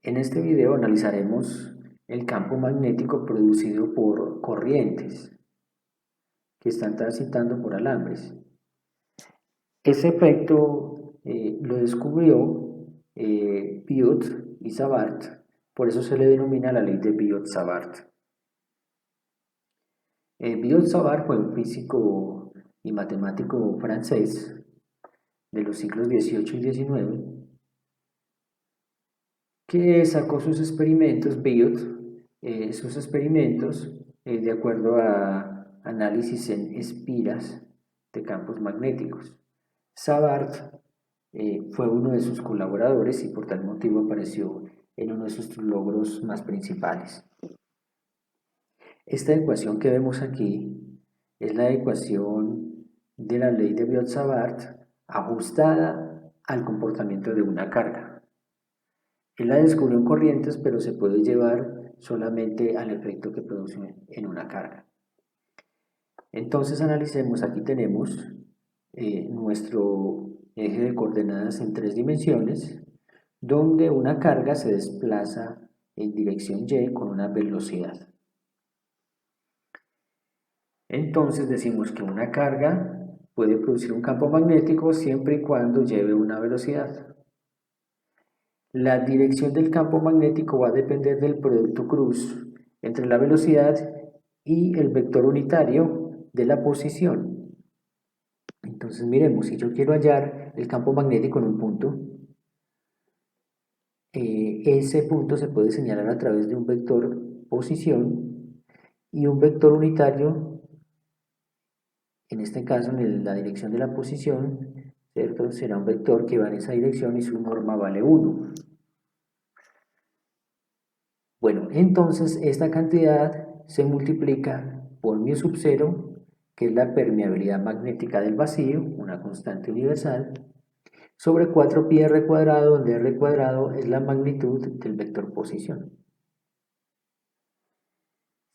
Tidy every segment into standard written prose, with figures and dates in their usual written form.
En este video analizaremos el campo magnético producido por corrientes que están transitando por alambres. Ese efecto lo descubrió Biot y Savart, por eso se le denomina la ley de Biot-Savart. Biot-Savart fue un físico y matemático francés de los siglos XVIII y XIX que sacó sus experimentos, Biot, sus experimentos de acuerdo a análisis en espiras de campos magnéticos. Savart fue uno de sus colaboradores y por tal motivo apareció en uno de sus logros más principales. Esta ecuación que vemos aquí es la ecuación de la ley de Biot-Savart ajustada al comportamiento de una carga. Él la descubrió en corrientes, pero se puede llevar solamente al efecto que produce en una carga. Entonces analicemos, aquí tenemos nuestro eje de coordenadas en 3 dimensiones, donde una carga se desplaza en dirección Y con una velocidad. Entonces decimos que una carga puede producir un campo magnético siempre y cuando lleve una velocidad. La dirección del campo magnético va a depender del producto cruz entre la velocidad y el vector unitario de la posición. Entonces miremos, si yo quiero hallar el campo magnético en un punto, ese punto se puede señalar a través de un vector posición y un vector unitario, en este caso en la dirección de la posición, ¿cierto? Será un vector que va en esa dirección y su norma vale 1. Bueno, entonces esta cantidad se multiplica por μ sub 0, que es la permeabilidad magnética del vacío, una constante universal, sobre 4πr cuadrado, donde r cuadrado es la magnitud del vector posición.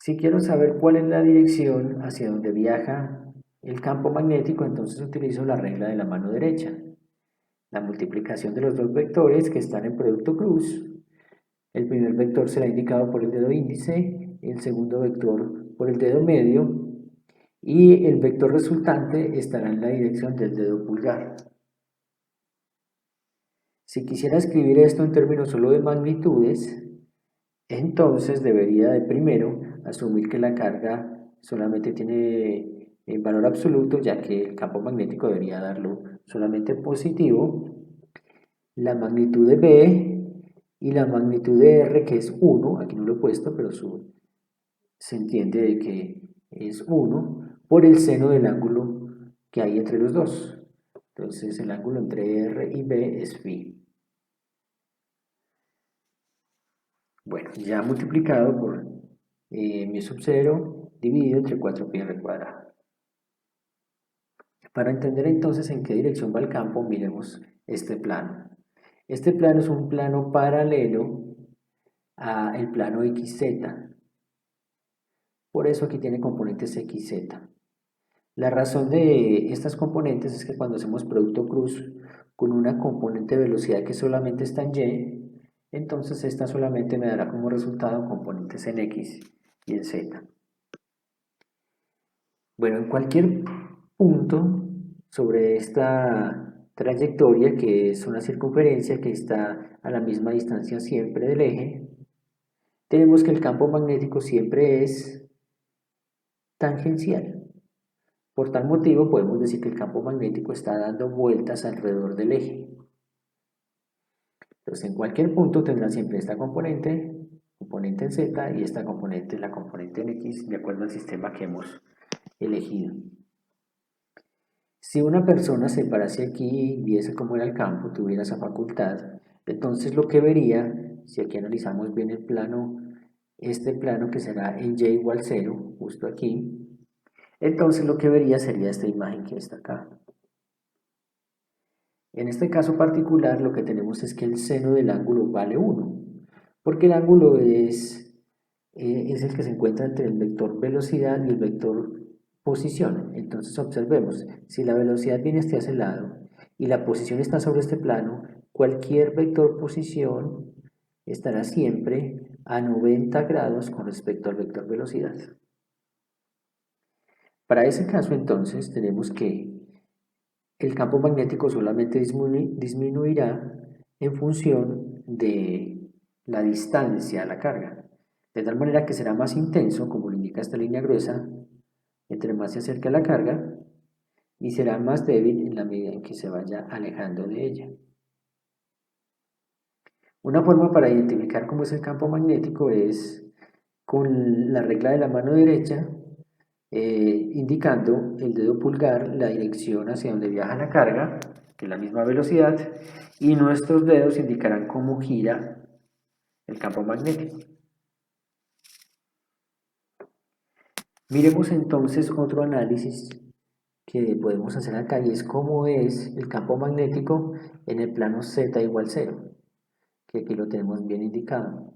Si quiero saber cuál es la dirección hacia donde viaja el campo magnético, entonces utilizo la regla de la mano derecha. La multiplicación de los dos vectores que están en producto cruz. El primer vector será indicado por el dedo índice, el segundo vector por el dedo medio y el vector resultante estará en la dirección del dedo pulgar. Si quisiera escribir esto en términos solo de magnitudes, entonces debería de primero asumir que la carga solamente tiene valor absoluto, ya que el campo magnético debería darlo solamente positivo, la magnitud de B y la magnitud de R, que es 1, aquí no lo he puesto, pero se entiende de que es 1, por el seno del ángulo que hay entre los dos. Entonces el ángulo entre R y B es φ. Bueno, ya multiplicado por μ sub 0 dividido entre 4πr cuadrado. Para entender entonces en qué dirección va el campo, miremos este plano. Este plano es un plano paralelo al plano XZ. Por eso aquí tiene componentes XZ. La razón de estas componentes es que cuando hacemos producto cruz con una componente de velocidad que solamente está en Y, entonces esta solamente me dará como resultado componentes en X y en Z. Bueno, en cualquier punto sobre esta trayectoria, que es una circunferencia que está a la misma distancia siempre del eje, tenemos que el campo magnético siempre es tangencial. Por tal motivo podemos decir que el campo magnético está dando vueltas alrededor del eje. Entonces en cualquier punto tendrá siempre esta componente en Z y esta componente, la componente en X, de acuerdo al sistema que hemos elegido. Si una persona se parase aquí y viese cómo era el campo, tuviera esa facultad, entonces lo que vería, si aquí analizamos bien el plano, este plano que será en Y igual 0, justo aquí, entonces lo que vería sería esta imagen que está acá. En este caso particular lo que tenemos es que el seno del ángulo vale 1, porque el ángulo es el que se encuentra entre el vector velocidad y el vector posición. Entonces observemos, si la velocidad viene hacia ese lado y la posición está sobre este plano, cualquier vector posición estará siempre a 90 grados con respecto al vector velocidad. Para ese caso, entonces, tenemos que el campo magnético solamente disminuirá en función de la distancia a la carga, de tal manera que será más intenso, como lo indica esta línea gruesa, entre más se acerque a la carga, y será más débil en la medida en que se vaya alejando de ella. Una forma para identificar cómo es el campo magnético es con la regla de la mano derecha, indicando el dedo pulgar la dirección hacia donde viaja la carga, que es la misma velocidad, y nuestros dedos indicarán cómo gira el campo magnético. Miremos entonces otro análisis que podemos hacer acá y es cómo es el campo magnético en el plano z igual 0, que aquí lo tenemos bien indicado.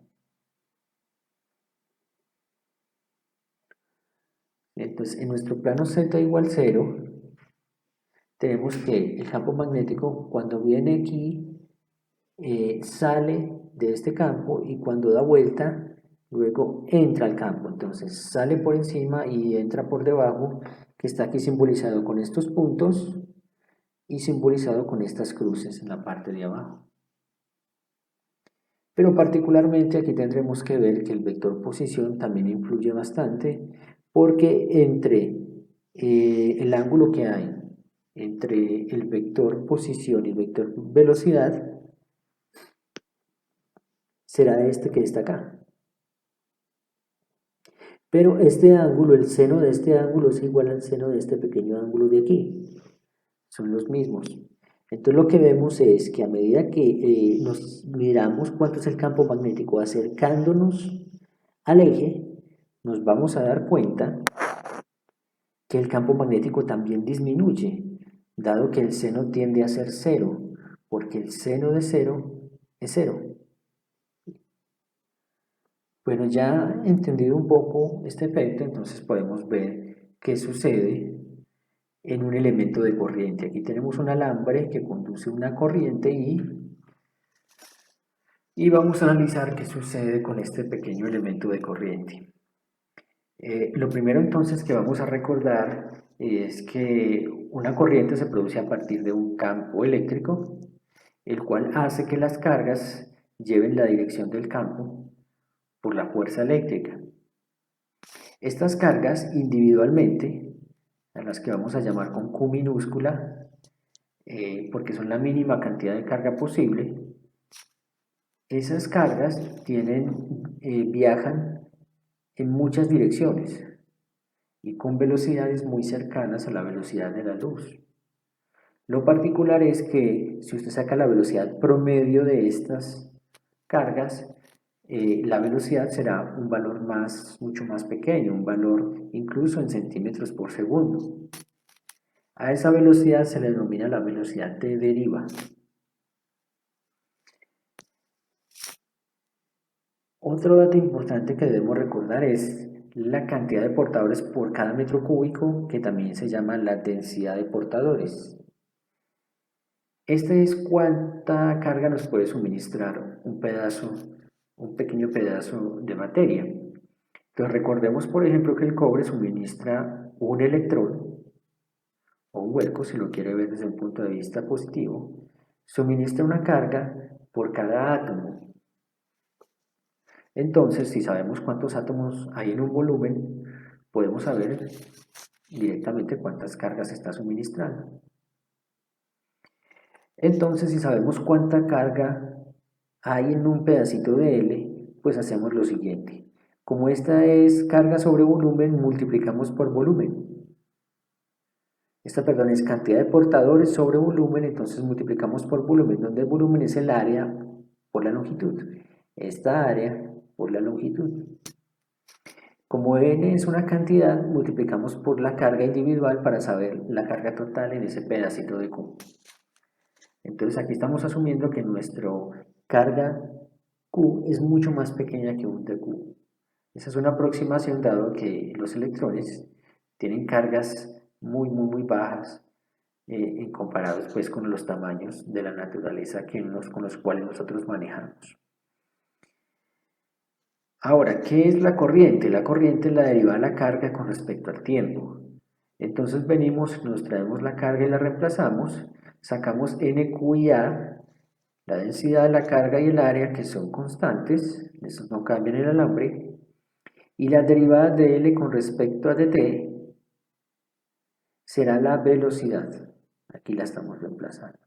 Entonces, en nuestro plano z igual 0, tenemos que el campo magnético cuando viene aquí sale de este campo y cuando da vuelta luego entra al campo. Entonces sale por encima y entra por debajo, que está aquí simbolizado con estos puntos y simbolizado con estas cruces en la parte de abajo. Pero particularmente aquí tendremos que ver que el vector posición también influye bastante, porque entre el ángulo que hay entre el vector posición y el vector velocidad será este que está acá. Pero este ángulo, el seno de este ángulo es igual al seno de este pequeño ángulo de aquí. Son los mismos. Entonces lo que vemos es que a medida que nos miramos cuánto es el campo magnético acercándonos al eje, nos vamos a dar cuenta que el campo magnético también disminuye, dado que el seno tiende a ser cero, porque el seno de cero es cero. Bueno, ya entendido un poco este efecto, entonces podemos ver qué sucede en un elemento de corriente. Aquí tenemos un alambre que conduce una corriente y vamos a analizar qué sucede con este pequeño elemento de corriente. Lo primero entonces que vamos a recordar es que una corriente se produce a partir de un campo eléctrico, el cual hace que las cargas lleven la dirección del campo por la fuerza eléctrica. Estas cargas individualmente, a las que vamos a llamar con Q minúscula, porque son la mínima cantidad de carga posible, esas cargas viajan en muchas direcciones y con velocidades muy cercanas a la velocidad de la luz. Lo particular es que si usted saca la velocidad promedio de estas cargas, la velocidad será un valor mucho más pequeño, un valor incluso en centímetros por segundo. A esa velocidad se le denomina la velocidad de deriva. Otro dato importante que debemos recordar es la cantidad de portadores por cada metro cúbico, que también se llama la densidad de portadores. Este es cuánta carga nos puede suministrar un pequeño pedazo de materia. Entonces recordemos, por ejemplo, que el cobre suministra un electrón, o un hueco, si lo quiere ver desde un punto de vista positivo, suministra una carga por cada átomo. Entonces, si sabemos cuántos átomos hay en un volumen, podemos saber directamente cuántas cargas está suministrando. Entonces, si sabemos cuánta carga hay en un pedacito de L, pues hacemos lo siguiente. Como esta es carga sobre volumen, multiplicamos por volumen. Esta, perdón, es cantidad de portadores sobre volumen, entonces multiplicamos por volumen, donde el volumen es el área por la longitud. Esta área por la longitud. Como n es una cantidad, multiplicamos por la carga individual para saber la carga total en ese pedacito de Q. Entonces aquí estamos asumiendo que nuestra carga Q es mucho más pequeña que un dQ. Esa es una aproximación dado que los electrones tienen cargas muy bajas en comparados pues con los tamaños de la naturaleza con los cuales nosotros manejamos. Ahora, ¿qué es la corriente? La corriente es la derivada de la carga con respecto al tiempo. Entonces venimos, nos traemos la carga y la reemplazamos, sacamos NQ y A, la densidad de la carga y el área que son constantes, esos no cambian en el alambre, y las derivadas de L con respecto a dt será la velocidad. Aquí la estamos reemplazando.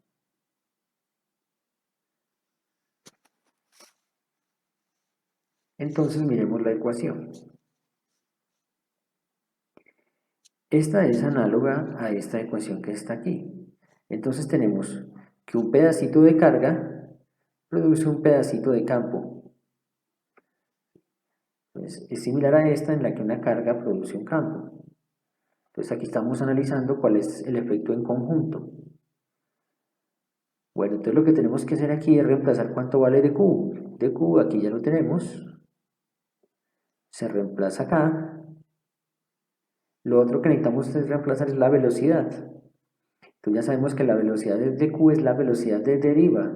Entonces miremos la ecuación. Esta es análoga a esta ecuación que está aquí. Entonces tenemos que un pedacito de carga produce un pedacito de campo. Entonces, es similar a esta en la que una carga produce un campo. Entonces aquí estamos analizando cuál es el efecto en conjunto. Bueno, entonces lo que tenemos que hacer aquí es reemplazar cuánto vale dQ. dQ aquí ya lo tenemos. Se reemplaza acá. Lo otro que necesitamos es reemplazar es la velocidad. Entonces ya sabemos que la velocidad de dQ es la velocidad de deriva,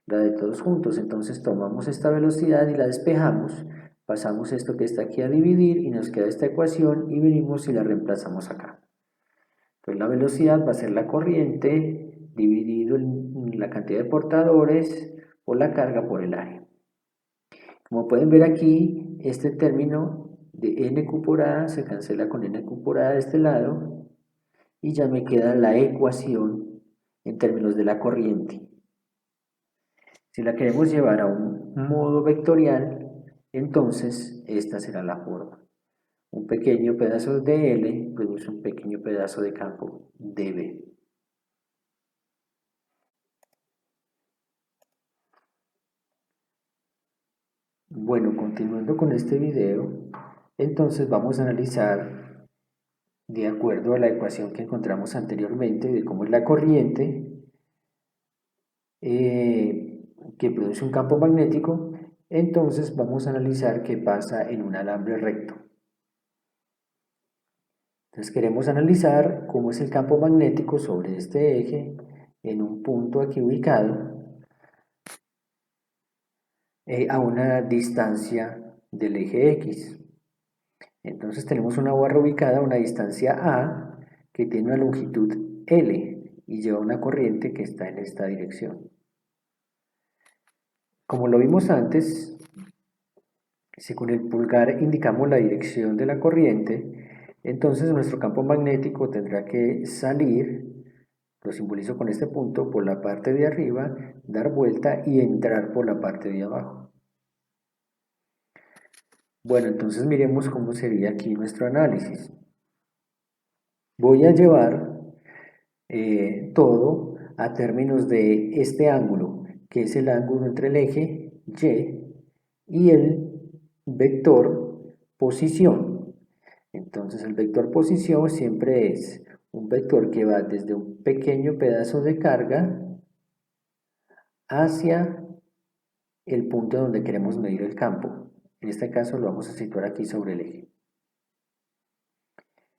la de todos juntos. Entonces tomamos esta velocidad y la despejamos, pasamos esto que está aquí a dividir y nos queda esta ecuación y venimos y la reemplazamos acá. Entonces la velocidad va a ser la corriente dividido en la cantidad de portadores por la carga por el área. Como pueden ver aquí, este término de NQ por A se cancela con NQ por A de este lado y ya me queda la ecuación en términos de la corriente. Si la queremos llevar a un modo vectorial, entonces esta será la forma. Un pequeño pedazo de L produce un pequeño pedazo de campo dB. Bueno, continuando con este video, entonces vamos a analizar, de acuerdo a la ecuación que encontramos anteriormente, de cómo es la corriente que produce un campo magnético, entonces vamos a analizar qué pasa en un alambre recto. Entonces queremos analizar cómo es el campo magnético sobre este eje en un punto aquí ubicado a una distancia del eje X. Entonces tenemos una barra ubicada a una distancia A que tiene una longitud L y lleva una corriente que está en esta dirección. Como lo vimos antes, si con el pulgar indicamos la dirección de la corriente, entonces nuestro campo magnético tendrá que salir, lo simbolizo con este punto, por la parte de arriba, dar vuelta y entrar por la parte de abajo. Bueno, entonces miremos cómo sería aquí nuestro análisis. Voy a llevar todo a términos de este ángulo, que es el ángulo entre el eje Y y el vector posición. Entonces el vector posición siempre es un vector que va desde un pequeño pedazo de carga hacia el punto donde queremos medir el campo. En este caso lo vamos a situar aquí sobre el eje.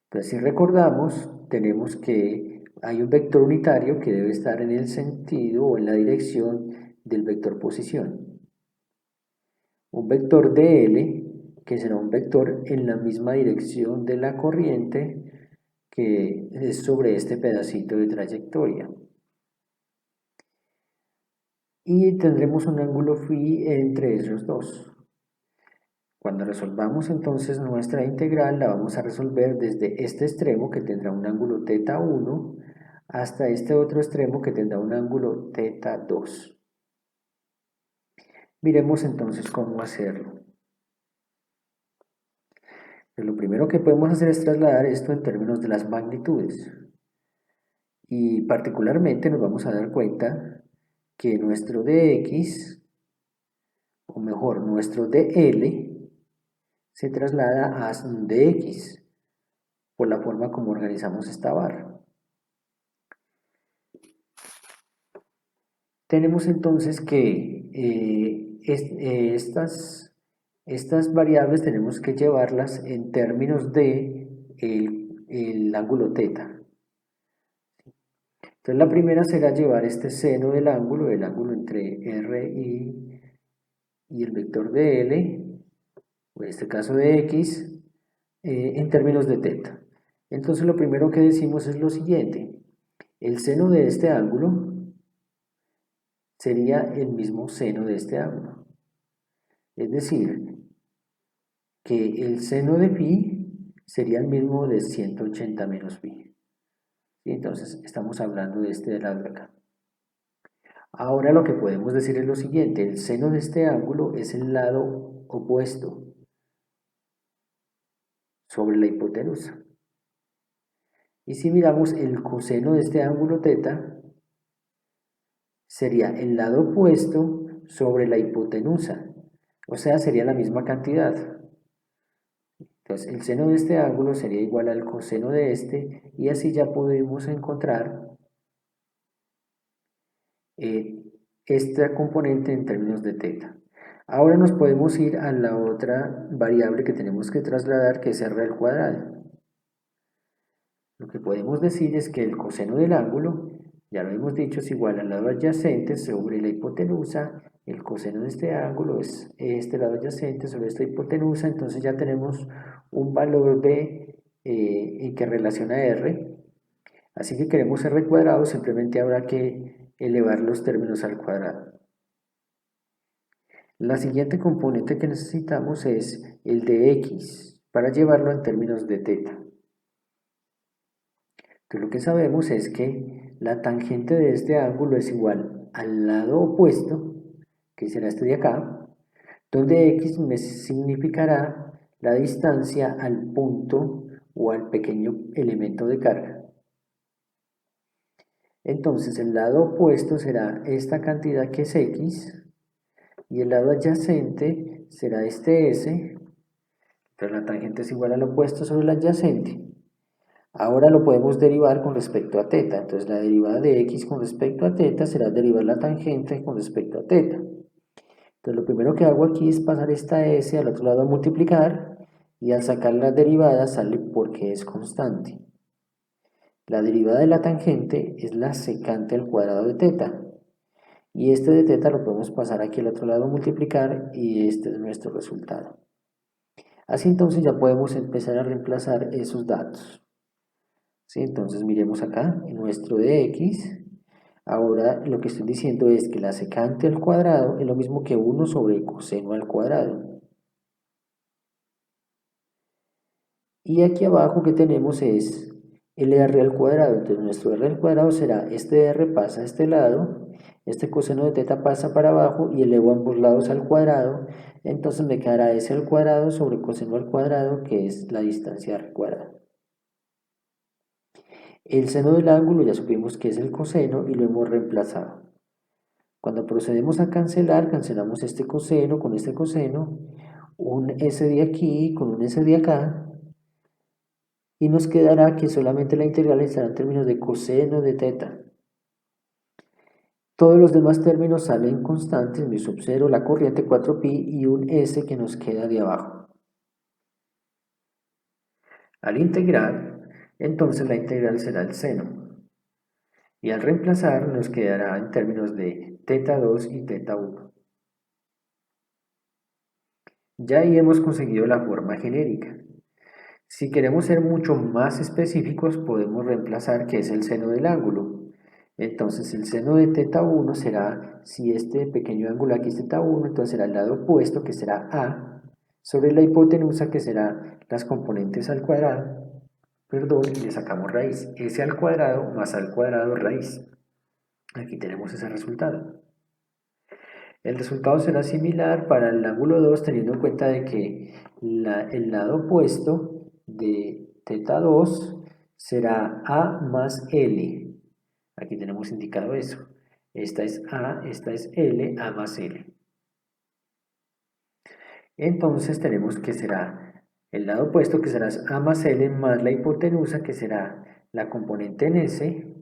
Entonces, si recordamos, tenemos que hay un vector unitario que debe estar en el sentido o en la dirección del vector posición. Un vector dl, que será un vector en la misma dirección de la corriente que es sobre este pedacito de trayectoria. Y tendremos un ángulo phi entre esos dos. Cuando resolvamos entonces nuestra integral, la vamos a resolver desde este extremo que tendrá un ángulo θ1 hasta este otro extremo que tendrá un ángulo θ2. Miremos entonces cómo hacerlo. Pues lo primero que podemos hacer es trasladar esto en términos de las magnitudes. Y particularmente nos vamos a dar cuenta que nuestro dx, o mejor, nuestro dl, se traslada a dx por la forma como organizamos esta barra. Tenemos entonces que estas variables tenemos que llevarlas en términos de el ángulo θ. Entonces la primera será llevar este seno del ángulo, el ángulo entre R y el vector de L, o en este caso de x, en términos de teta. Entonces lo primero que decimos es lo siguiente: el seno de este ángulo sería el mismo seno de este ángulo. Es decir, que el seno de pi sería el mismo de 180 menos pi. ¿Sí? Entonces estamos hablando de este lado de acá. Ahora lo que podemos decir es lo siguiente: el seno de este ángulo es el lado opuesto sobre la hipotenusa. Y si miramos el coseno de este ángulo teta, sería el lado opuesto sobre la hipotenusa, o sea, sería la misma cantidad. Entonces, el seno de este ángulo sería igual al coseno de este, y así ya podemos encontrar esta componente en términos de teta. Ahora nos podemos ir a la otra variable que tenemos que trasladar, que es r al cuadrado. Lo que podemos decir es que el coseno del ángulo, ya lo hemos dicho, es igual al lado adyacente sobre la hipotenusa. El coseno de este ángulo es este lado adyacente sobre esta hipotenusa. Entonces ya tenemos un valor de que relaciona r. Así que queremos r cuadrado, simplemente habrá que elevar los términos al cuadrado. La siguiente componente que necesitamos es el de x, para llevarlo en términos de teta. Entonces lo que sabemos es que la tangente de este ángulo es igual al lado opuesto, que será este de acá, donde x me significará la distancia al punto o al pequeño elemento de carga. Entonces el lado opuesto será esta cantidad que es x, y el lado adyacente será este s. Entonces la tangente es igual al opuesto sobre el adyacente. Ahora lo podemos derivar con respecto a teta. Entonces la derivada de x con respecto a teta será derivar la tangente con respecto a teta. Entonces lo primero que hago aquí es pasar esta s al otro lado a multiplicar, y al sacar la derivada sale porque es constante. La derivada de la tangente es la secante al cuadrado de teta. Y este de teta lo podemos pasar aquí al otro lado a multiplicar, y este es nuestro resultado. Así entonces ya podemos empezar a reemplazar esos datos. ¿Sí? Entonces miremos acá en nuestro de x. Ahora lo que estoy diciendo es que la secante al cuadrado es lo mismo que 1 sobre el coseno al cuadrado. Y aquí abajo que tenemos es el r al cuadrado. Entonces nuestro r al cuadrado será este r pasa a este lado, este coseno de teta pasa para abajo y elevo ambos lados al cuadrado. Entonces me quedará s al cuadrado sobre coseno al cuadrado, que es la distancia r cuadrado. El seno del ángulo ya supimos que es el coseno y lo hemos reemplazado. Cuando procedemos a cancelar, cancelamos este coseno con este coseno, un s de aquí con un s de acá, y nos quedará que solamente la integral estará en términos de coseno de teta. Todos los demás términos salen constantes, mi sub 0, la corriente 4pi y un s que nos queda de abajo. Al integrar, entonces la integral será el seno. Y al reemplazar nos quedará en términos de teta 2 y teta 1. Ya ahí hemos conseguido la forma genérica. Si queremos ser mucho más específicos, podemos reemplazar qué es el seno del ángulo. Entonces el seno de teta 1 será, si este pequeño ángulo aquí es teta 1, entonces será el lado opuesto, que será a, sobre la hipotenusa, que será las componentes al cuadrado, perdón, y le sacamos raíz, s al cuadrado más al cuadrado raíz. Aquí tenemos ese resultado. El resultado será similar para el ángulo 2, teniendo en cuenta de que el lado opuesto de teta 2 será a más l. Aquí tenemos indicado eso. Esta es a, esta es l, a más l. Entonces tenemos que será el lado opuesto, que será a más l, más la hipotenusa, que será la componente en s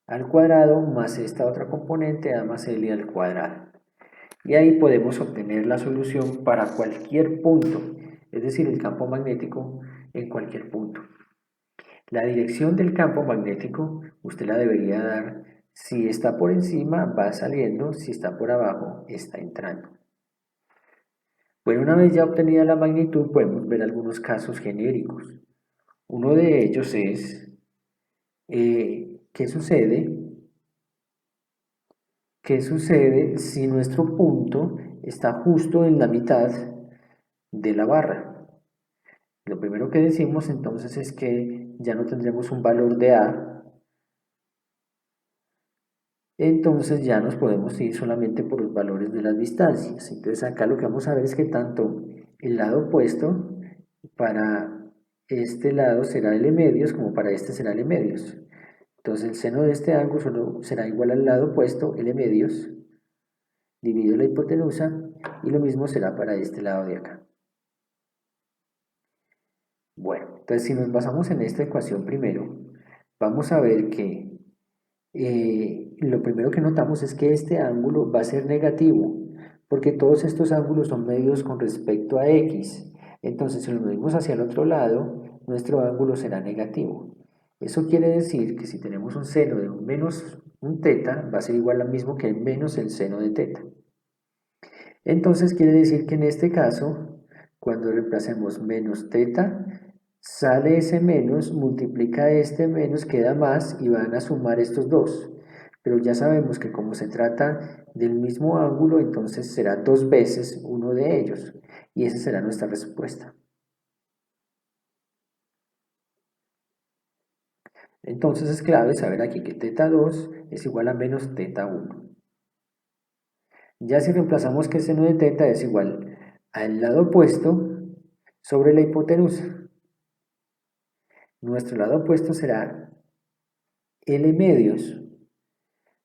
al cuadrado, más esta otra componente a más l al cuadrado. Y ahí podemos obtener la solución para cualquier punto, es decir, el campo magnético en cualquier punto. La dirección del campo magnético usted la debería dar: si está por encima va saliendo, si está por abajo está entrando. Bueno, una vez ya obtenida la magnitud, podemos ver algunos casos genéricos. Uno de ellos es, ¿qué sucede? ¿Qué sucede si nuestro punto está justo en la mitad de la barra? Lo primero que decimos entonces es que ya no tendremos un valor de A, entonces ya nos podemos ir solamente por los valores de las distancias. Entonces acá lo que vamos a ver es que tanto el lado opuesto para este lado será L medios como para este será L medios. Entonces el seno de este ángulo solo será igual al lado opuesto, L medios, dividido la hipotenusa, y lo mismo será para este lado de acá. Bueno, entonces si nos basamos en esta ecuación primero, vamos a ver que lo primero que notamos es que este ángulo va a ser negativo, porque todos estos ángulos son medidos con respecto a x. Entonces, si lo medimos hacia el otro lado, nuestro ángulo será negativo. Eso quiere decir que si tenemos un seno de un menos un teta, va a ser igual al mismo que menos el seno de teta. Entonces, quiere decir que en este caso, cuando reemplacemos menos teta, sale ese menos, multiplica este menos, queda más y van a sumar estos dos. Pero ya sabemos que como se trata del mismo ángulo, entonces será dos veces uno de ellos. Y esa será nuestra respuesta. Entonces es clave saber aquí que teta 2 es igual a menos teta 1. Ya si reemplazamos que seno de teta es igual al lado opuesto sobre la hipotenusa. Nuestro lado opuesto será L medios,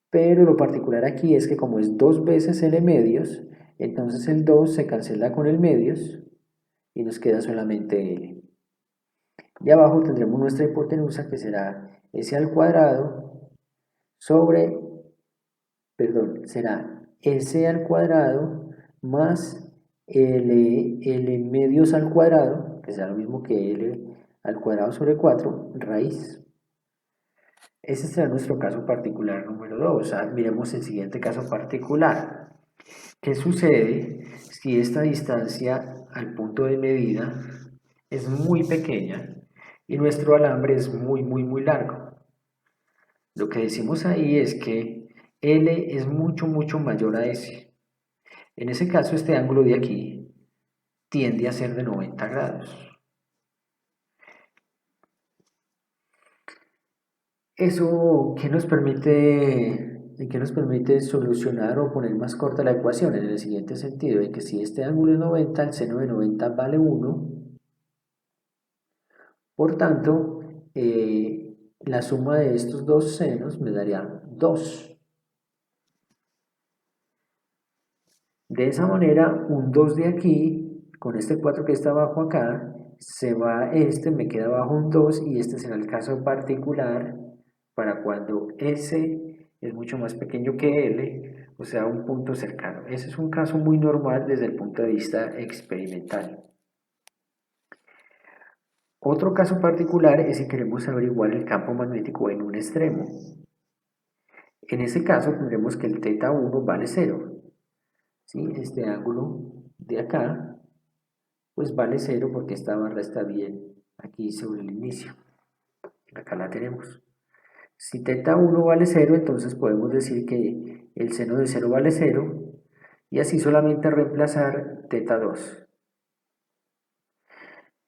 pero lo particular aquí es que como es dos veces L medios, entonces el 2 se cancela con el medios y nos queda solamente L. Y abajo tendremos nuestra hipotenusa que será S al cuadrado sobre, perdón, será S al cuadrado más L medios al cuadrado, que será lo mismo que L al cuadrado sobre 4, raíz. Ese será nuestro caso particular número 2. Miremos el siguiente caso particular. ¿Qué sucede si esta distancia al punto de medida es muy pequeña y nuestro alambre es muy largo? Lo que decimos ahí es que L es mucho mayor a S. En ese caso, este ángulo de aquí tiende a ser de 90 grados. Eso, qué nos permite solucionar o poner más corta la ecuación? En el siguiente sentido, de que si este ángulo es 90, el seno de 90 vale 1, por tanto, la suma de estos dos senos me daría 2. De esa manera, un 2 de aquí, con este 4 que está abajo acá, se va este, me queda abajo un 2 y este será el caso particular para cuando S es mucho más pequeño que L, o sea, un punto cercano. Ese es un caso muy normal desde el punto de vista experimental. Otro caso particular es si queremos averiguar el campo magnético en un extremo. En ese caso tendremos que el θ1 vale 0. ¿Sí? Este ángulo de acá pues vale 0 porque esta barra está bien aquí sobre el inicio. Acá la tenemos. Si θ1 vale 0, entonces podemos decir que el seno de 0 vale 0 y así solamente reemplazar θ2.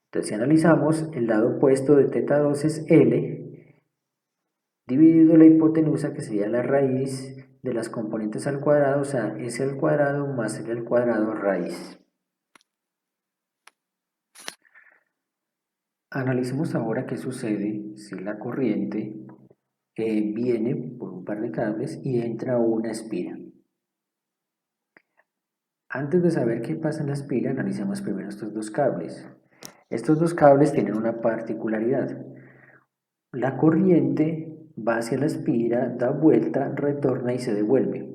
Entonces si analizamos, el lado opuesto de θ2 es L, dividido la hipotenusa que sería la raíz de las componentes al cuadrado, o sea, S al cuadrado más L al cuadrado raíz. Analicemos ahora qué sucede si la corriente viene por un par de cables y entra a una espira. Antes de saber qué pasa en la espira, analicemos primero estos dos cables. Estos dos cables tienen una particularidad. La corriente va hacia la espira, da vuelta, retorna y se devuelve.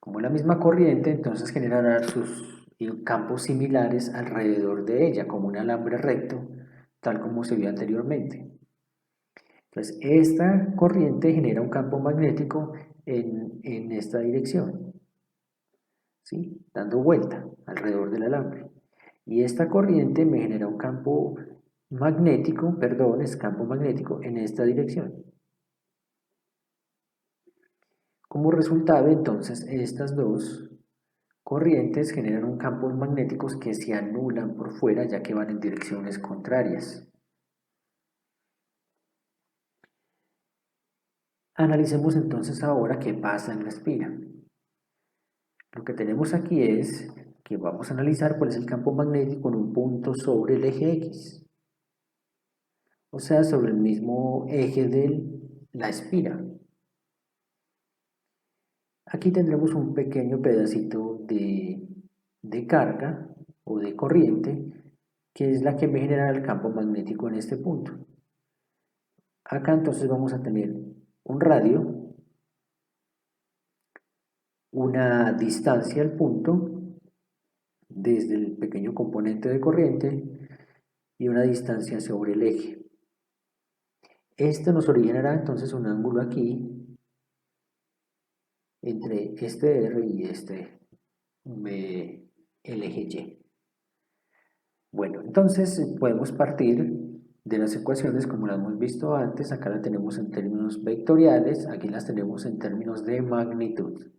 Como es la misma corriente, entonces generará sus campos similares alrededor de ella, como un alambre recto, tal como se vio anteriormente. Entonces, esta corriente genera un campo magnético en esta dirección. ¿sí? Dando vuelta alrededor del alambre. Y esta corriente me genera un campo magnético, perdón, es campo magnético en esta dirección. Como resultado, entonces, estas dos corrientes generan un campos magnéticos que se anulan por fuera ya que van en direcciones contrarias. Analicemos entonces ahora qué pasa en la espira. Lo que tenemos aquí es que vamos a analizar cuál es el campo magnético en un punto sobre el eje X, o sea, sobre el mismo eje de la espira. Aquí tendremos un pequeño pedacito de carga o de corriente que es la que me genera el campo magnético en este punto. Acá entonces vamos a tener un radio, una distancia al punto desde el pequeño componente de corriente y una distancia sobre el eje. Esto nos originará entonces un ángulo aquí entre este R y el eje Y. Bueno, entonces podemos partir de las ecuaciones como las hemos visto antes. Acá las tenemos en términos vectoriales, aquí las tenemos en términos de magnitud.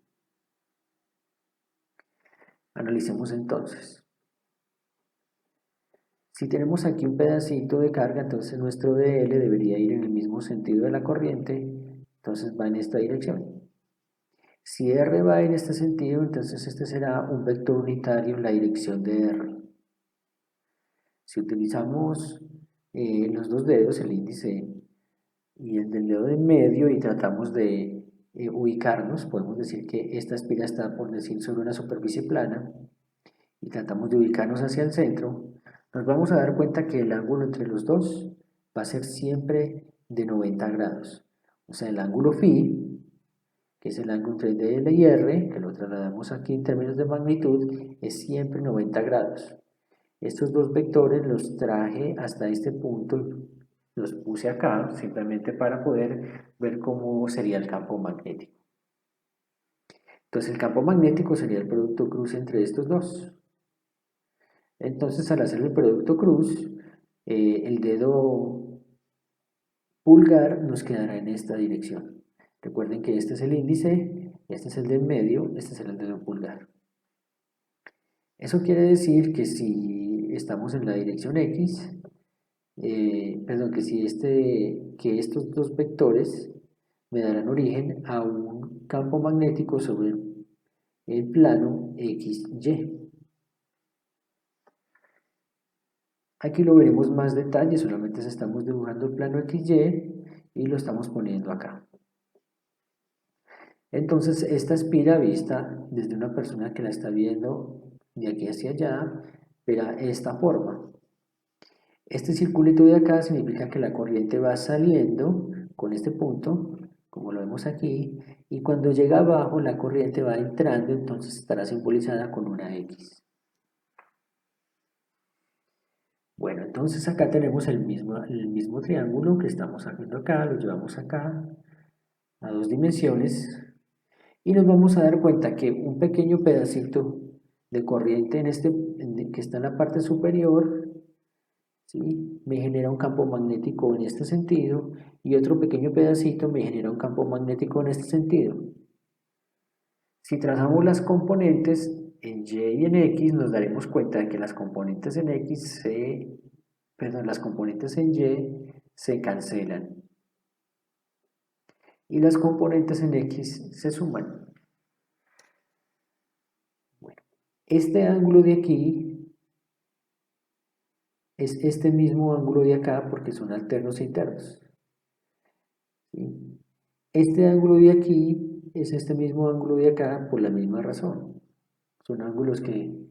Analicemos entonces. Si tenemos aquí un pedacito de carga, entonces nuestro dl debería ir en el mismo sentido de la corriente, entonces va en esta dirección. Si r va en este sentido, entonces este será un vector unitario en la dirección de r. Si utilizamos los dos dedos, el índice y el del dedo de medio, y tratamos de ubicarnos, podemos decir que esta espira está, por decir, sobre una superficie plana, y tratamos de ubicarnos hacia el centro, nos vamos a dar cuenta que el ángulo entre los dos va a ser siempre de 90 grados. O sea, el ángulo phi, que es el ángulo entre DL y R, que lo trasladamos aquí en términos de magnitud, es siempre 90 grados. Estos dos vectores los traje hasta este punto y los puse acá simplemente para poder ver cómo sería el campo magnético. Entonces el campo magnético sería el producto cruz entre estos dos. Entonces al hacer el producto cruz, el dedo pulgar nos quedará en esta dirección. Recuerden que este es el índice, este es el del medio, este será el dedo pulgar. Eso quiere decir que si estamos en la dirección X, perdón, que estos dos vectores me darán origen a un campo magnético sobre el plano XY. Aquí lo veremos más detalle, solamente estamos dibujando el plano XY y lo estamos poniendo acá. Entonces, esta espira vista desde una persona que la está viendo de aquí hacia allá, verá esta forma. Este circulito de acá significa que la corriente va saliendo con este punto, como lo vemos aquí, y cuando llega abajo la corriente va entrando, entonces estará simbolizada con una X. Bueno, entonces acá tenemos el mismo triángulo que estamos haciendo acá, lo llevamos acá a dos dimensiones y nos vamos a dar cuenta que un pequeño pedacito de corriente que está en la parte superior, ¿sí?, me genera un campo magnético en este sentido y otro pequeño pedacito me genera un campo magnético en este sentido. Si trazamos las componentes en Y y en X, nos daremos cuenta de que las componentes en las componentes en Y se cancelan y las componentes en X se suman. Bueno, este ángulo de aquí es este mismo ángulo de acá porque son alternos e internos. ¿Sí? Este ángulo de aquí es este mismo ángulo de acá por la misma razón. Son ángulos que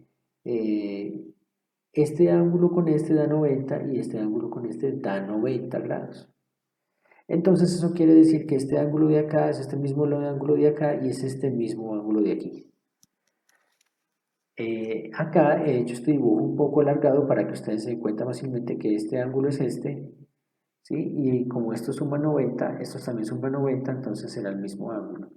este ángulo con este da 90 y este ángulo con este da 90 grados. Entonces eso quiere decir que este ángulo de acá es este mismo ángulo de acá y es este mismo ángulo de aquí. Acá he hecho este dibujo un poco alargado para que ustedes se den cuenta fácilmente que este ángulo es este, ¿sí? Y como esto suma 90, estos también suman 90, entonces será el mismo ángulo.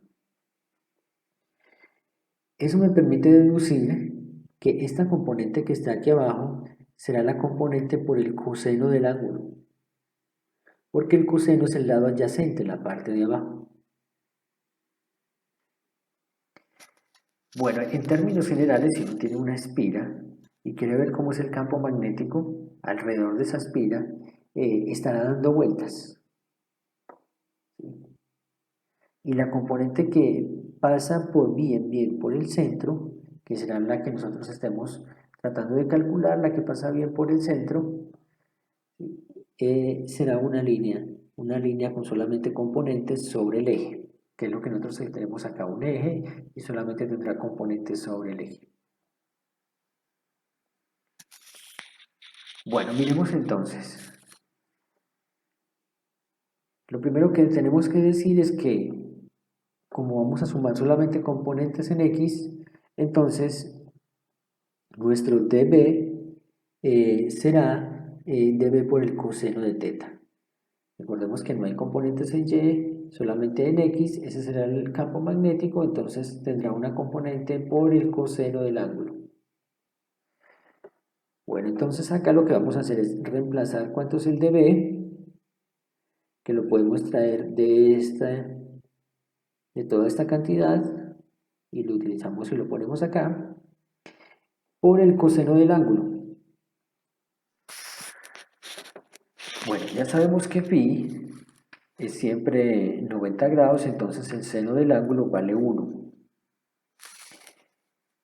Eso me permite deducir que esta componente que está aquí abajo será la componente por el coseno del ángulo, porque el coseno es el lado adyacente, la parte de abajo. Bueno, en términos generales, si uno tiene una espira y quiere ver cómo es el campo magnético alrededor de esa espira, estará dando vueltas. Y la componente que pasa por bien por el centro, que será la que nosotros estemos tratando de calcular, la que pasa bien por el centro, será una línea con solamente componentes sobre el eje, que es lo que nosotros tenemos acá, un eje, y solamente tendrá componentes sobre el eje. Bueno, miremos entonces. Lo primero que tenemos que decir es que, como vamos a sumar solamente componentes en X, entonces nuestro dB será dB por el coseno de teta. Recordemos que no hay componentes en Y, solamente en X, ese será el campo magnético, entonces tendrá una componente por el coseno del ángulo. Bueno, entonces acá lo que vamos a hacer es reemplazar cuánto es el dB, que lo podemos traer de toda esta cantidad, y lo utilizamos y lo ponemos acá, por el coseno del ángulo. Bueno, ya sabemos que pi es siempre 90 grados, entonces el seno del ángulo vale 1.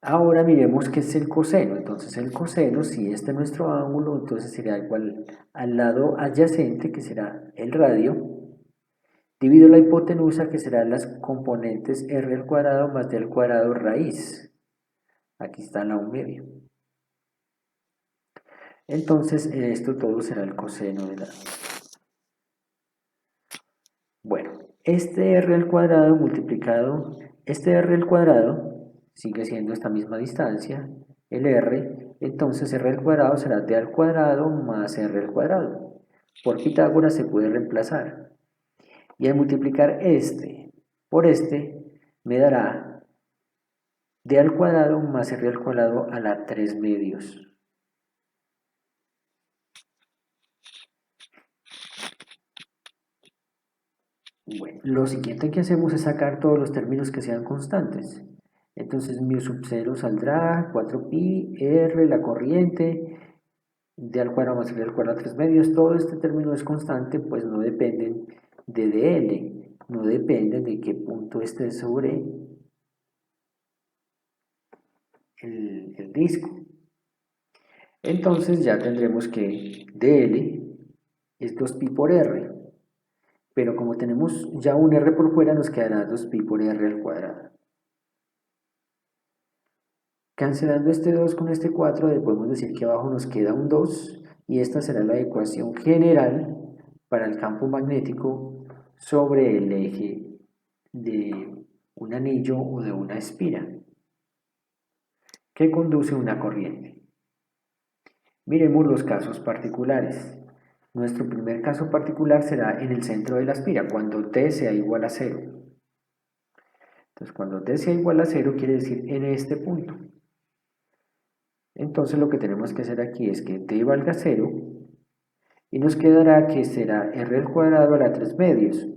Ahora miremos qué es el coseno. Entonces el coseno, si este es nuestro ángulo, entonces será igual al lado adyacente, que será el radio, dividido la hipotenusa, que serán las componentes r al cuadrado más d al cuadrado raíz. Aquí está la 1/2. Entonces esto todo será el coseno de la... Bueno, este r al cuadrado multiplicado, este r al cuadrado sigue siendo esta misma distancia, el r, entonces r al cuadrado será d al cuadrado más r al cuadrado. Por Pitágoras se puede reemplazar. Y al multiplicar este por este, me dará d al cuadrado más r al cuadrado a la 3/2. Bueno, lo siguiente que hacemos es sacar todos los términos que sean constantes. Entonces mu sub 0 saldrá 4pi, r, la corriente, d al cuadrado más r al cuadrado a 3/2. Todo este término es constante, pues no dependen de dl, no dependen de qué punto esté sobre el disco. Entonces ya tendremos que dl es 2pi por r. Pero como tenemos ya un r por fuera, nos quedará 2pi por r al cuadrado. Cancelando este 2 con este 4, podemos decir que abajo nos queda un 2, y esta será la ecuación general para el campo magnético sobre el eje de un anillo o de una espira que conduce una corriente. Miremos los casos particulares. Nuestro primer caso particular será en el centro de la espira, cuando t sea igual a 0. Entonces, cuando t sea igual a 0 quiere decir en este punto. Entonces, lo que tenemos que hacer aquí es que t valga 0 y nos quedará que será r al cuadrado a la 3/2.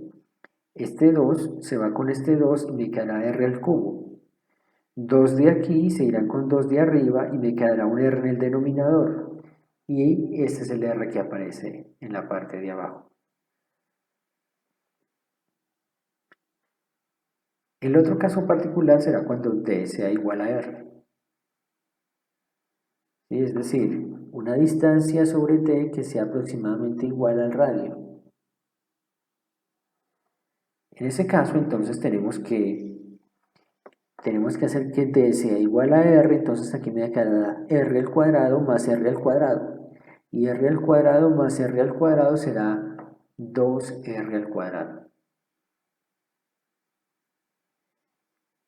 Este 2 se va con este 2 y me quedará r al cubo. 2 de aquí se irán con 2 de arriba y me quedará un r en el denominador. Y este es el r que aparece en la parte de abajo. El otro caso particular será cuando t sea igual a r. ¿Sí? Es decir, una distancia sobre t que sea aproximadamente igual al radio. En ese caso, entonces tenemos que hacer que t sea igual a r, entonces aquí me quedará r al cuadrado más r al cuadrado. Y r al cuadrado más r al cuadrado será 2r al cuadrado.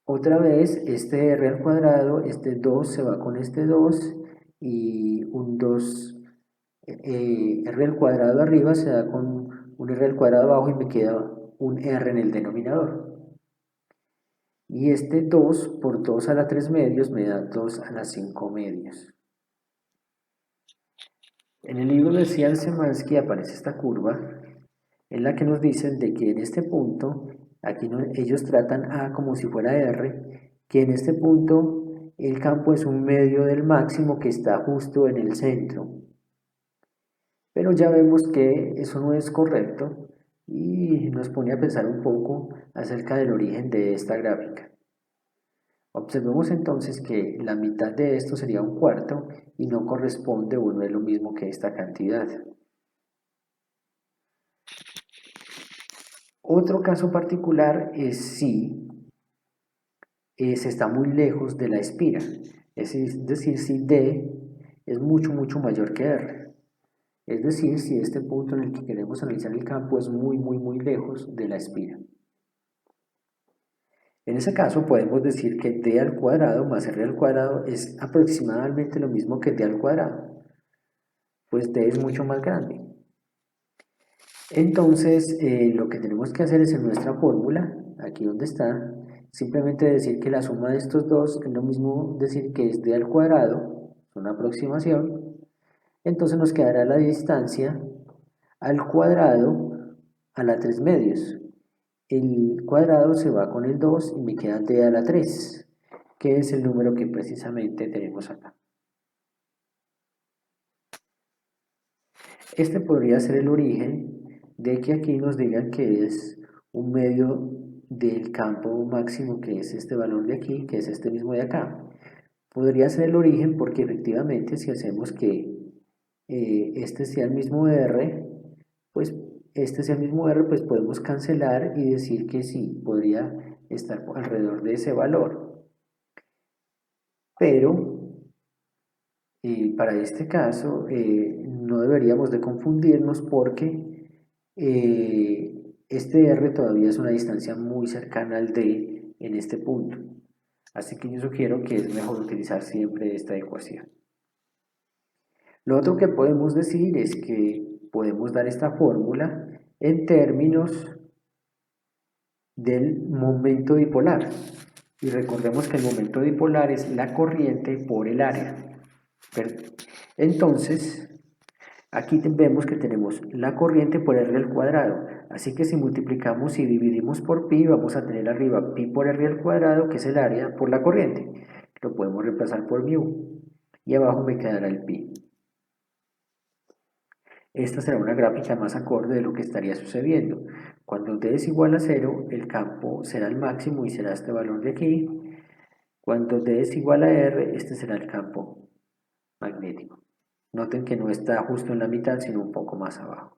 Otra vez, este r al cuadrado, este 2 se va con este 2 y un 2, r al cuadrado arriba se da con un r al cuadrado abajo y me queda un r en el denominador. Y este 2 por 2 a la 3 medios me da 2 a la 5 medios. En el libro de Cian Szymanski aparece esta curva en la que nos dicen de que en este punto, aquí ellos tratan A como si fuera R, que en este punto el campo es un medio del máximo que está justo en el centro. Pero ya vemos que eso no es correcto y nos pone a pensar un poco acerca del origen de esta gráfica. Observemos entonces que la mitad de esto sería un cuarto y no corresponde o no es lo mismo que esta cantidad. Otro caso particular es si se está muy lejos de la espira, es decir, si D es mucho mayor que R. Es decir, si este punto en el que queremos analizar el campo es muy lejos de la espira. En ese caso podemos decir que d al cuadrado más r al cuadrado es aproximadamente lo mismo que d al cuadrado, pues d es mucho más grande. Entonces, lo que tenemos que hacer es en nuestra fórmula, aquí donde está, simplemente decir que la suma de estos dos es lo mismo decir que es d al cuadrado, es una aproximación, entonces nos quedará la distancia al cuadrado a la 3 medios. El cuadrado se va con el 2 y me queda d a la 3, que es el número que precisamente tenemos acá. Este podría ser el origen de que aquí nos digan que es un medio del campo máximo, que es este valor de aquí, que es este mismo de acá. Podría ser el origen porque efectivamente si hacemos que este sea el mismo R, pues este sea el mismo R, pues podemos cancelar y decir que sí, podría estar alrededor de ese valor. Pero para este caso no deberíamos de confundirnos porque este R todavía es una distancia muy cercana al D en este punto. Así que yo sugiero que es mejor utilizar siempre esta ecuación. Lo otro que podemos decir es que podemos dar esta fórmula en términos del momento dipolar. Y recordemos que el momento dipolar es la corriente por el área. Entonces, aquí vemos que tenemos la corriente por R al cuadrado. Así que si multiplicamos y dividimos por pi, vamos a tener arriba pi por R al cuadrado, que es el área por la corriente. Lo podemos reemplazar por mu. Y abajo me quedará el pi. Esta será una gráfica más acorde de lo que estaría sucediendo. Cuando d es igual a 0, el campo será el máximo y será este valor de aquí. Cuando d es igual a r, este será el campo magnético. Noten que no está justo en la mitad, sino un poco más abajo.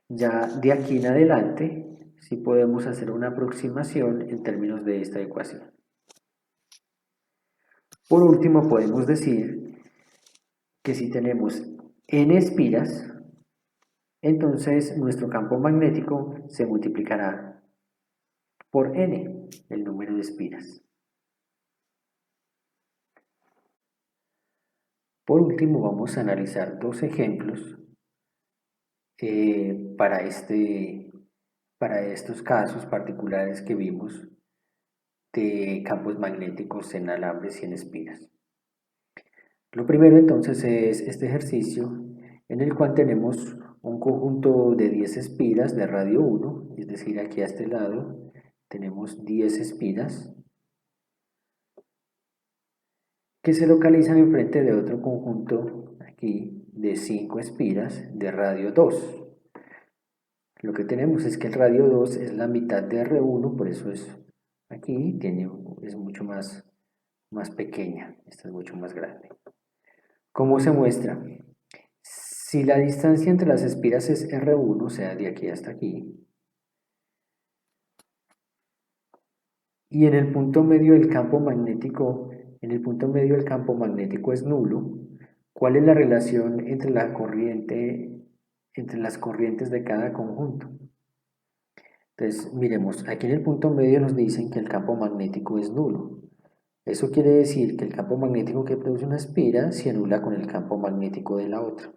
Ya de aquí en adelante, sí podemos hacer una aproximación en términos de esta ecuación. Por último, podemos decir que si tenemos n espiras, entonces nuestro campo magnético se multiplicará por n, el número de espiras. Por último, vamos a analizar dos ejemplos para estos casos particulares que vimos de campos magnéticos en alambres y en espiras. Lo primero entonces es este ejercicio en el cual tenemos un conjunto de 10 espiras de radio 1, es decir, aquí a este lado tenemos 10 espiras que se localizan enfrente de otro conjunto aquí de 5 espiras de radio 2. Lo que tenemos es que el radio 2 es la mitad de R1, por eso es aquí es mucho más pequeña, esta es mucho más grande. ¿Cómo se muestra? Si la distancia entre las espiras es R1, o sea, de aquí hasta aquí, y en el punto medio del campo magnético, en el punto medio del campo magnético es nulo, ¿cuál es la relación entre la corriente, entre las corrientes de cada conjunto? Entonces, miremos, aquí en el punto medio nos dicen que el campo magnético es nulo. Eso quiere decir que el campo magnético que produce una espira se anula con el campo magnético de la otra.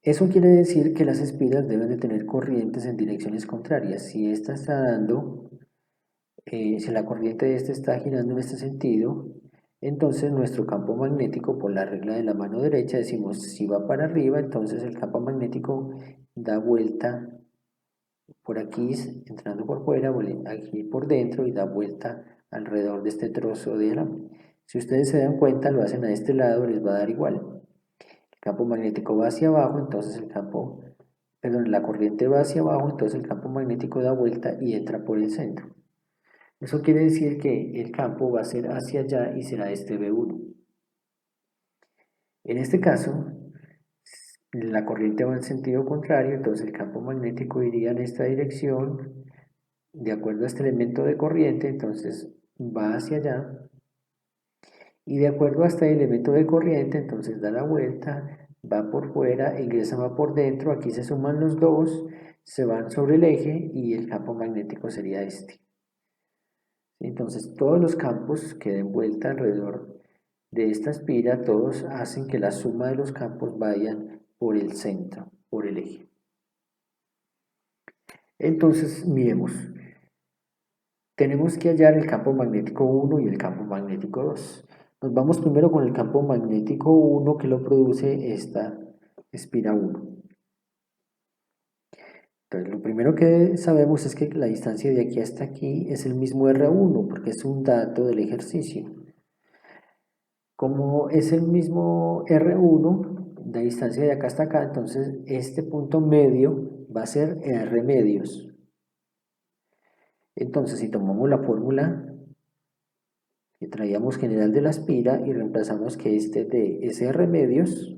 Eso quiere decir que las espiras deben de tener corrientes en direcciones contrarias. Si esta está dando, si la corriente de este está girando en este sentido, entonces nuestro campo magnético, por la regla de la mano derecha, decimos si va para arriba, entonces el campo magnético da vuelta por aquí, entrando por fuera, aquí por dentro y da vuelta alrededor de este trozo de alambre. Si ustedes se dan cuenta, lo hacen a este lado, les va a dar igual. El campo magnético va hacia abajo, entonces la corriente va hacia abajo, entonces el campo magnético da vuelta y entra por el centro. Eso quiere decir que el campo va a ser hacia allá y será este V1. En este caso, la corriente va en sentido contrario, entonces el campo magnético iría en esta dirección, de acuerdo a este elemento de corriente, entonces va hacia allá, y de acuerdo a este elemento de corriente, entonces da la vuelta, va por fuera, ingresa, va por dentro, aquí se suman los dos, se van sobre el eje y el campo magnético sería este. Entonces todos los campos que den vuelta alrededor de esta espira, todos hacen que la suma de los campos vayan por el centro, por el eje. Entonces miremos, tenemos que hallar el campo magnético 1 y el campo magnético 2. Nos vamos primero con el campo magnético 1 que lo produce esta espira 1. Entonces lo primero que sabemos es que la distancia de aquí hasta aquí es el mismo R1 porque es un dato del ejercicio. Como es el mismo R1, la distancia de acá hasta acá, entonces este punto medio va a ser R medios. Entonces si tomamos la fórmula que traíamos general de la espira y reemplazamos que este de SR medios,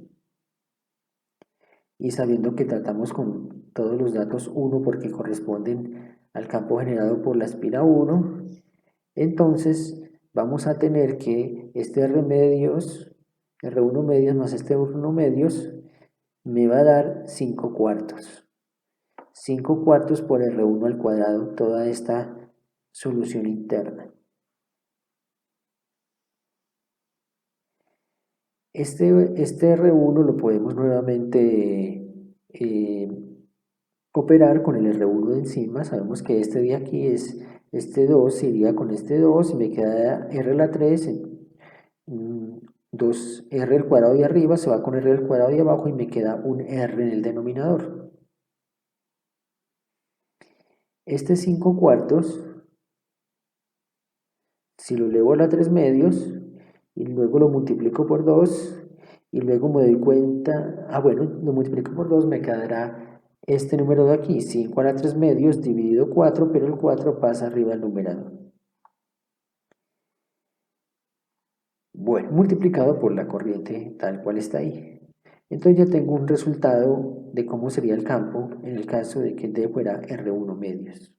y sabiendo que tratamos con todos los datos 1 porque corresponden al campo generado por la espira 1, entonces vamos a tener que este R medios, R1 medios más este R1 medios, me va a dar 5 cuartos. 5 cuartos por R1 al cuadrado, toda esta solución interna. Este R1 lo podemos nuevamente operar con el R1 de encima. Sabemos que este de aquí es este 2, iría con este 2 y me queda R a la 3, 2R al cuadrado de arriba se va con R al cuadrado de abajo y me queda un R en el denominador. Este 5 cuartos, si lo elevo a la 3 medios y luego lo multiplico por 2 y luego me doy cuenta, bueno, lo multiplico por 2 me quedará este número de aquí, 5 a la 3 medios dividido 4, pero el 4 pasa arriba al numerador. Bueno, multiplicado por la corriente tal cual está ahí. Entonces ya tengo un resultado de cómo sería el campo en el caso de que D fuera R1 medios.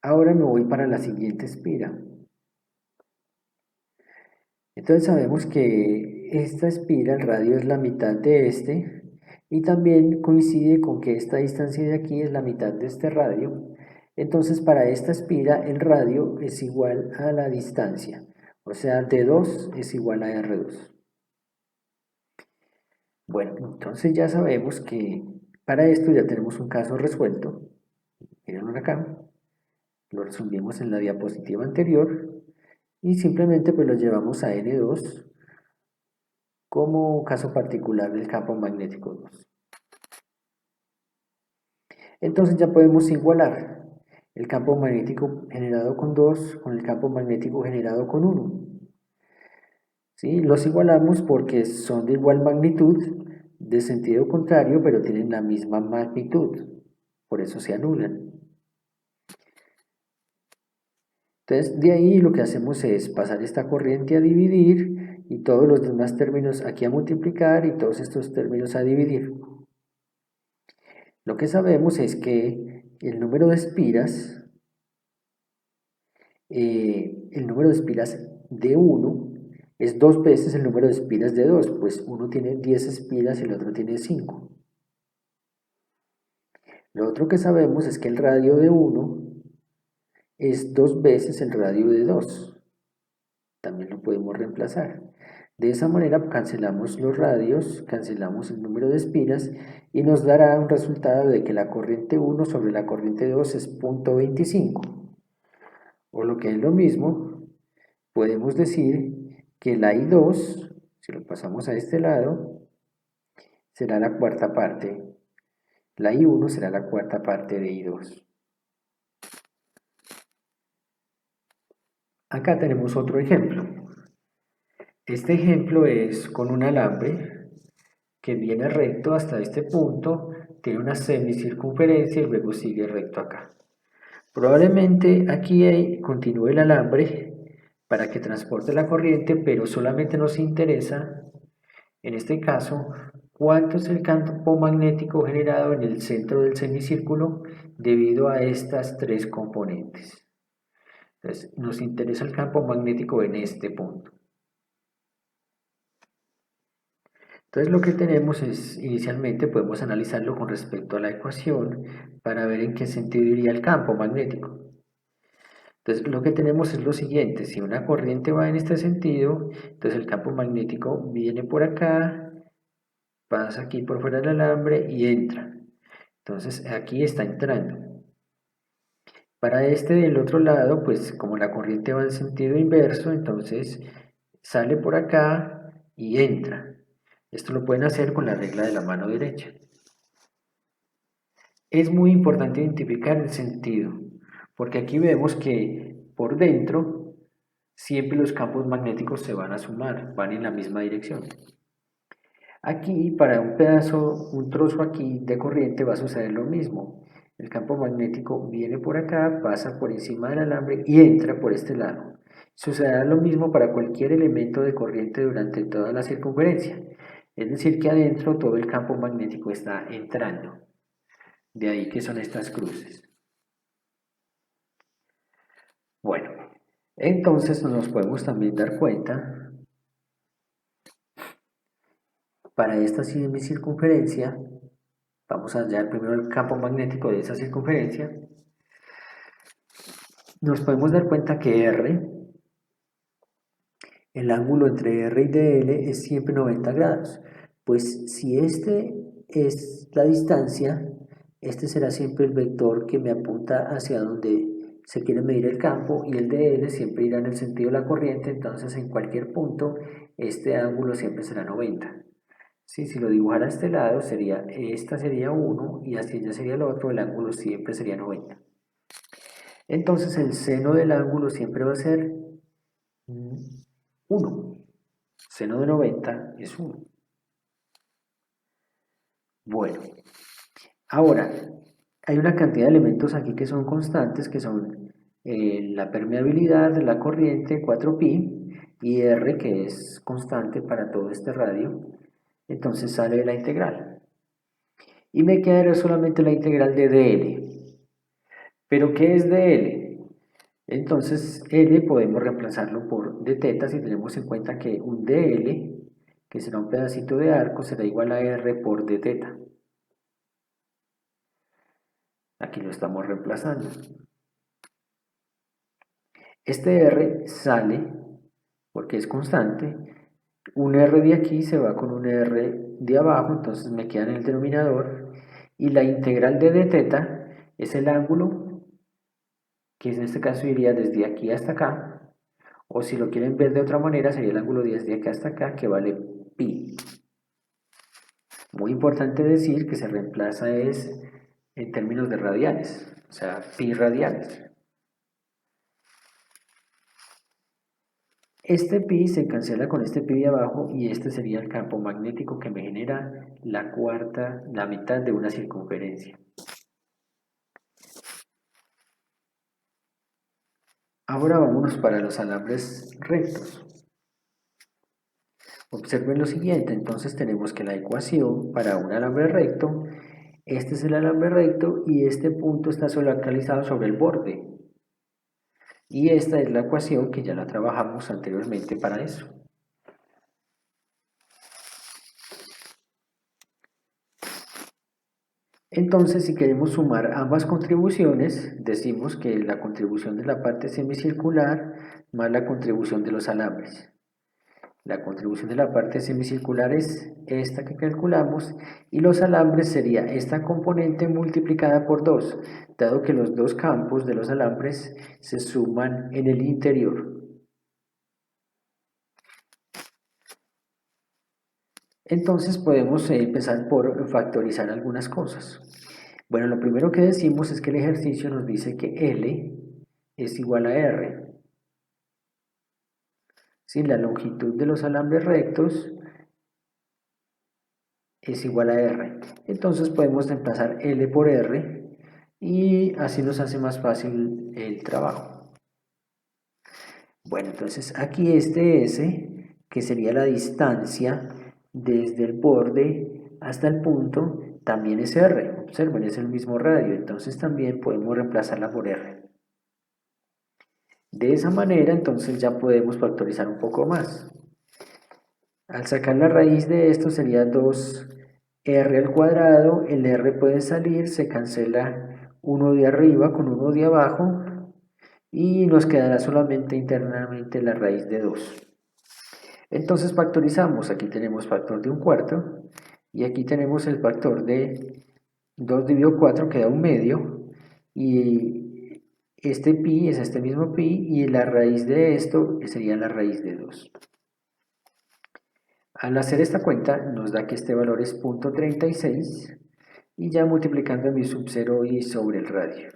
Ahora me voy para la siguiente espira. Entonces sabemos que esta espira, el radio es la mitad de este, y también coincide con que esta distancia de aquí es la mitad de este radio. Entonces para esta espira el radio es igual a la distancia, o sea D2 es igual a R2. Bueno, entonces ya sabemos que para esto ya tenemos un caso resuelto. Mírenlo acá, lo resolvimos en la diapositiva anterior y simplemente pues lo llevamos a N2 como caso particular del campo magnético 2. Entonces ya podemos igualar el campo magnético generado con 2 con el campo magnético generado con 1. ¿Sí? Los igualamos porque son de igual magnitud, de sentido contrario, pero tienen la misma magnitud. Por eso se anulan. Entonces, de ahí lo que hacemos es pasar esta corriente a dividir y todos los demás términos aquí a multiplicar y todos estos términos a dividir. Lo que sabemos es que el número de espiras, de 1 es 2 veces el número de espiras de 2, pues uno tiene 10 espiras y el otro tiene 5. Lo otro que sabemos es que el radio de 1 es 2 veces el radio de 2. También lo podemos reemplazar. De esa manera cancelamos los radios, cancelamos el número de espiras y nos dará un resultado de que la corriente 1 sobre la corriente 2 es 0.25. O lo que es lo mismo, podemos decir que la I2, si lo pasamos a este lado, será la cuarta parte. La I1 será la cuarta parte de I2. Acá tenemos otro ejemplo. Este ejemplo es con un alambre que viene recto hasta este punto, tiene una semicircunferencia y luego sigue recto acá. Probablemente aquí continúe el alambre para que transporte la corriente, pero solamente nos interesa, en este caso, cuánto es el campo magnético generado en el centro del semicírculo debido a estas tres componentes. Entonces, nos interesa el campo magnético en este punto. Entonces lo que tenemos es, inicialmente podemos analizarlo con respecto a la ecuación para ver en qué sentido iría el campo magnético. Entonces lo que tenemos es lo siguiente, si una corriente va en este sentido, entonces el campo magnético viene por acá, pasa aquí por fuera del alambre y entra. Entonces aquí está entrando. Para este del otro lado, pues como la corriente va en sentido inverso, entonces sale por acá y entra. Esto lo pueden hacer con la regla de la mano derecha. Es muy importante identificar el sentido, porque aquí vemos que por dentro siempre los campos magnéticos se van a sumar, van en la misma dirección. Aquí, para un pedazo, un trozo aquí de corriente va a suceder lo mismo. El campo magnético viene por acá, pasa por encima del alambre y entra por este lado. Sucederá lo mismo para cualquier elemento de corriente durante toda la circunferencia. Es decir, que adentro todo el campo magnético está entrando. De ahí que son estas cruces. Bueno, entonces nos podemos también dar cuenta, para esta semicircunferencia, vamos a hallar primero el campo magnético de esa circunferencia, nos podemos dar cuenta que R, el ángulo entre R y DL es siempre 90 grados, pues si este es la distancia, este será siempre el vector que me apunta hacia donde se quiere medir el campo y el DL siempre irá en el sentido de la corriente, entonces en cualquier punto este ángulo siempre será 90. Sí, si lo dibujara a este lado, esta sería 1 y así ya sería el otro, el ángulo siempre sería 90. Entonces el seno del ángulo siempre va a ser 1. Seno de 90 es 1. Bueno, ahora hay una cantidad de elementos aquí que son constantes, que son la permeabilidad de la corriente, 4pi, y R, que es constante para todo este radio. Entonces sale la integral. Y me quedará solamente la integral de dl. ¿Pero qué es dl? Entonces L podemos reemplazarlo por d θ si tenemos en cuenta que un dl, que será un pedacito de arco, será igual a R por d θ. Aquí lo estamos reemplazando. Este R sale, porque es constante, un R de aquí se va con un R de abajo, entonces me queda en el denominador, y la integral de d θ es el ángulo, que en este caso iría desde aquí hasta acá, o si lo quieren ver de otra manera, sería el ángulo desde aquí hasta acá, que vale pi. Muy importante decir que se reemplaza es en términos de radianes, o sea, pi radianes. Este pi se cancela con este pi de abajo y este sería el campo magnético que me genera la mitad de una circunferencia. Ahora vámonos para los alambres rectos. Observen lo siguiente, entonces tenemos que la ecuación para un alambre recto, este es el alambre recto y este punto está localizado sobre el borde. Y esta es la ecuación que ya la trabajamos anteriormente para eso. Entonces, si queremos sumar ambas contribuciones, decimos que la contribución de la parte semicircular más la contribución de los alambres. La contribución de la parte semicircular es esta que calculamos y los alambres sería esta componente multiplicada por 2, dado que los dos campos de los alambres se suman en el interior. Entonces podemos empezar por factorizar algunas cosas. Bueno, lo primero que decimos es que el ejercicio nos dice que L es igual a R. Si la longitud de los alambres rectos es igual a R. Entonces podemos reemplazar L por R y así nos hace más fácil el trabajo. Bueno, entonces aquí este S, que sería la distancia desde el borde hasta el punto, también es R. Observen, es el mismo radio, entonces también podemos reemplazarla por R. De esa manera, entonces ya podemos factorizar un poco más. Al sacar la raíz de esto sería 2r al cuadrado, el r puede salir, se cancela uno de arriba con uno de abajo y nos quedará solamente internamente la raíz de 2. Entonces factorizamos, aquí tenemos factor de 1/4 y aquí tenemos el factor de 2 dividido 4, queda 1/2 y este pi es este mismo pi y la raíz de esto sería la raíz de 2. Al hacer esta cuenta nos da que este valor es 0.36 y ya multiplicando mi sub 0 y sobre el radio.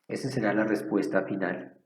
Esa será la respuesta final.